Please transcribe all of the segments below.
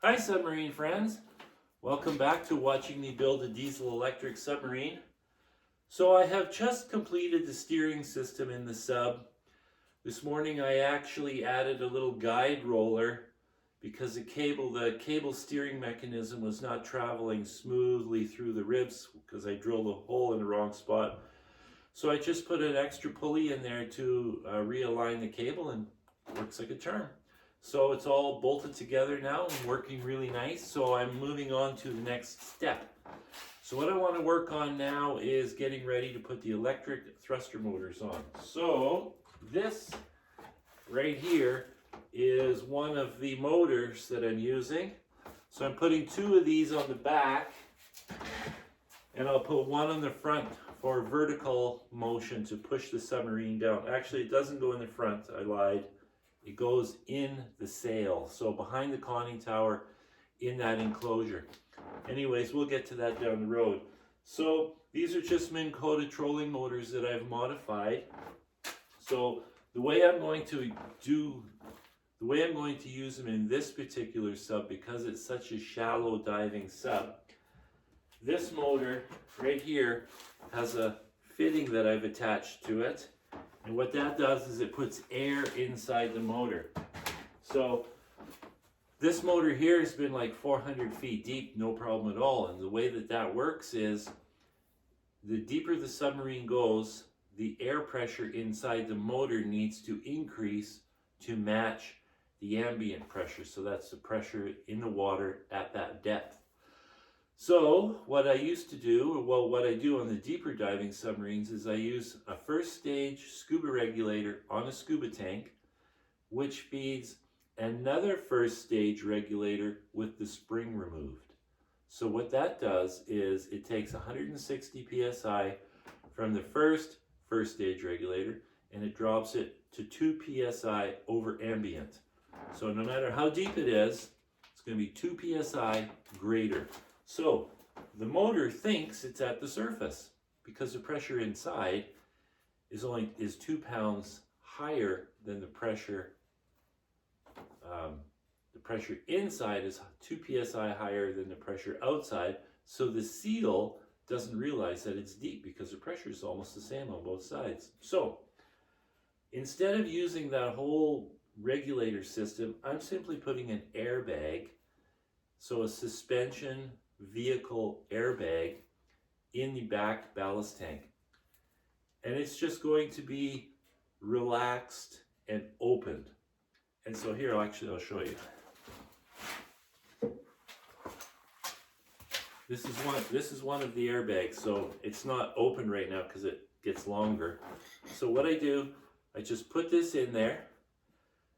Hi submarine friends, welcome back to watching me build a diesel electric submarine. So I have just completed the steering system in the sub. This morning I actually added a little guide roller because the cable steering mechanism was not traveling smoothly through the ribs because I drilled a hole in the wrong spot. So I just put an extra pulley in there to realign the cable, and it works like a charm. So it's all bolted together now and working really nice. So I'm moving on to the next step. So what I want to work on now is getting ready to put the electric thruster motors on. So this right here is one of the motors that I'm using. So I'm putting two of these on the back, and I'll put one on the front for vertical motion to push the submarine down. Actually, it doesn't go in the front, I lied. It goes in the sail, so behind the conning tower in that enclosure. Anyways, we'll get to that down the road. So these are just Minn Kota trolling motors that I've modified. So the way I'm going to use them in this particular sub, because it's such a shallow diving sub, this motor right here has a fitting that I've attached to it. And what that does is it puts air inside the motor. So this motor here has been like 400 feet deep, no problem at all. And the way that that works is the deeper the submarine goes, the air pressure inside the motor needs to increase to match the ambient pressure. So that's the pressure in the water at that depth. So what I used to do, well, what I do on the deeper diving submarines is I use a first stage scuba regulator on a scuba tank, which feeds another first stage regulator with the spring removed. So what that does is it takes 160 psi from the first stage regulator and it drops it to 2 psi over ambient. So no matter how deep it is, it's going to be 2 psi greater. So the motor thinks it's at the surface because the pressure inside is 2 pounds higher than the pressure. The pressure inside is 2 psi higher than the pressure outside. So the seal doesn't realize that it's deep because the pressure is almost the same on both sides. So instead of using that whole regulator system, I'm simply putting an airbag, so a suspension vehicle airbag, in the back ballast tank. And it's just going to be relaxed and opened. And so here, I'll show you. This is one of the airbags, so it's not open right now because it gets longer. So what I do, I just put this in there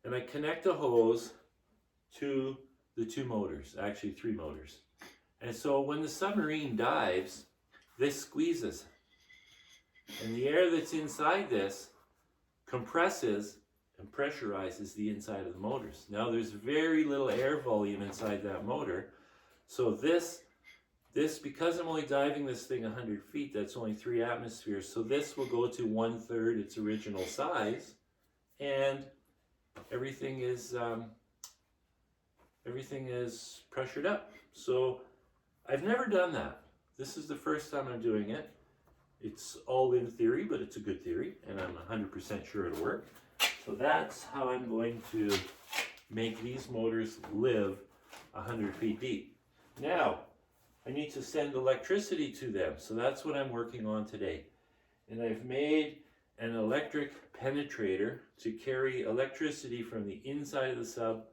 and I connect a hose to the two motors, actually 3 motors. And so when the submarine dives, this squeezes. And the air that's inside this compresses and pressurizes the inside of the motors. Now there's very little air volume inside that motor. So this because I'm only diving this thing 100 feet, that's only 3 atmospheres. So this will go to 1/3 its original size. And everything is pressured up. So I've never done that. This is the first time I'm doing it. It's all in theory, but it's a good theory, and I'm 100% sure it'll work. So that's how I'm going to make these motors live 100 feet deep. Now, I need to send electricity to them, so that's what I'm working on today. And I've made an electric penetrator to carry electricity from the inside of the sub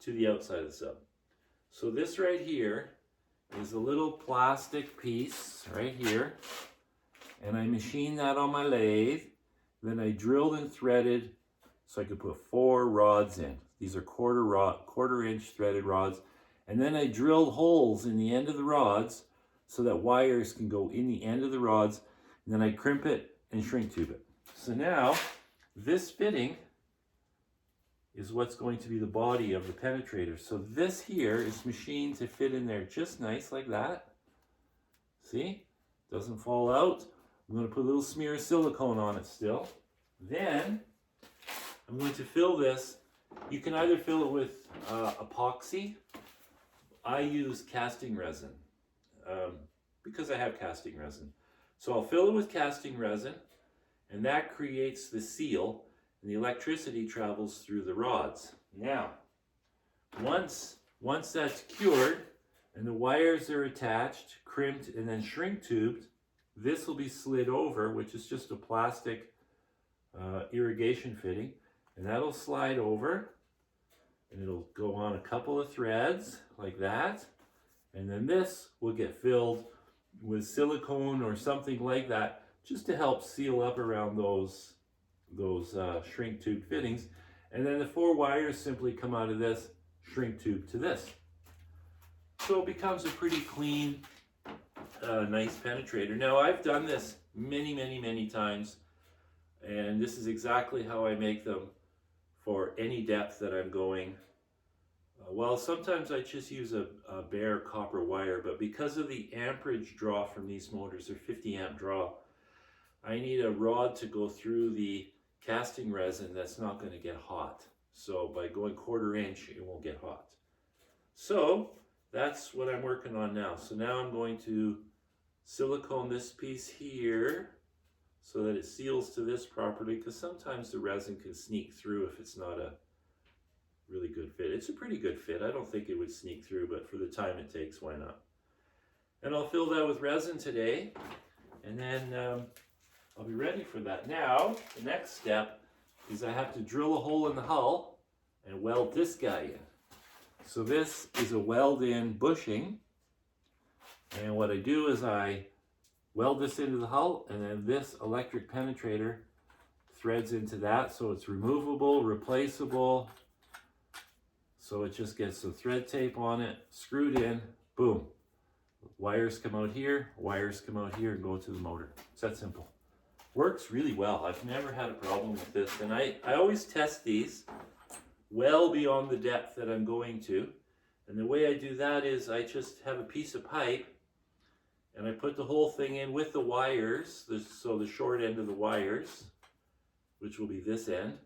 to the outside of the sub. So this right here is a little plastic piece right here, and I machined that on my lathe. Then I drilled and threaded so I could put 4 rods in. These are quarter-inch threaded rods. And then I drilled holes in the end of the rods so that wires can go in the end of the rods. And then I crimp it and shrink tube it. So now this fitting is what's going to be the body of the penetrator. So this here is machined to fit in there just nice like that. See? Doesn't fall out. I'm going to put a little smear of silicone on it still. Then I'm going to fill this. You can either fill it with epoxy I use casting resin because I have casting resin. So I'll fill it with casting resin, and that creates the seal, and the electricity travels through the rods. Now, once that's cured and the wires are attached, crimped, and then shrink tubed, this will be slid over, which is just a plastic irrigation fitting, and that'll slide over, and it'll go on a couple of threads like that, and then this will get filled with silicone or something like that, just to help seal up around those shrink tube fittings. And then the 4 wires simply come out of this shrink tube to this. So it becomes a pretty clean, nice penetrator. Now, I've done this many times, and this is exactly how I make them for any depth that I'm going. Well, sometimes I just use a bare copper wire, but because of the amperage draw from these motors, they're 50 amp draw, I need a rod to go through the casting resin that's not going to get hot. So by going 1/4 inch, it won't get hot. So that's what I'm working on now. So now I'm going to silicone this piece here so that it seals to this properly, because sometimes the resin can sneak through if it's not a really good fit. It's a pretty good fit. I don't think it would sneak through, but for the time it takes, why not? And I'll fill that with resin today, and then I'll be ready for that. Now, the next step is I have to drill a hole in the hull and weld this guy in. So this is a weld-in bushing, and what I do is I weld this into the hull, and then this electric penetrator threads into that, so it's removable, replaceable. So it just gets some thread tape on it, screwed in, boom. Wires come out here, wires come out here and go to the motor. It's that simple. Works really well. I've never had a problem with this, and I always test these well beyond the depth that I'm going to. And the way I do that is I just have a piece of pipe, and I put the whole thing in with the wires, so the short end of the wires, which will be this end.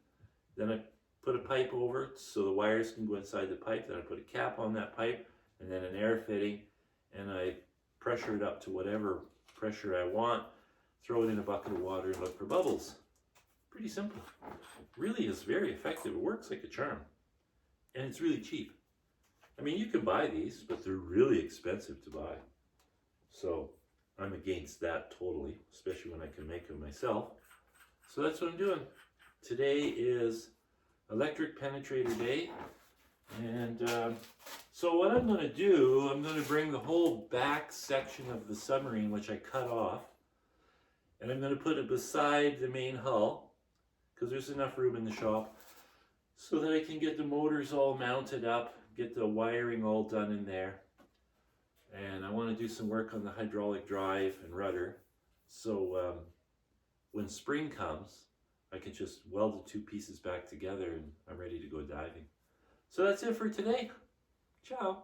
Then I put a pipe over it so the wires can go inside the pipe. Then I put a cap on that pipe, and then an air fitting, and I pressure it up to whatever pressure I want, throw it in a bucket of water and look for bubbles. Pretty simple. Really is very effective. It works like a charm. And it's really cheap. I mean, you can buy these, but they're really expensive to buy. So I'm against that totally, especially when I can make them myself. So that's what I'm doing. Today is electric penetrator day. And so what I'm going to do, I'm going to bring the whole back section of the submarine, which I cut off, and I'm going to put it beside the main hull, because there's enough room in the shop, so that I can get the motors all mounted up, get the wiring all done in there. And I want to do some work on the hydraulic drive and rudder, so when spring comes, I can just weld the 2 pieces back together and I'm ready to go diving. So that's it for today. Ciao.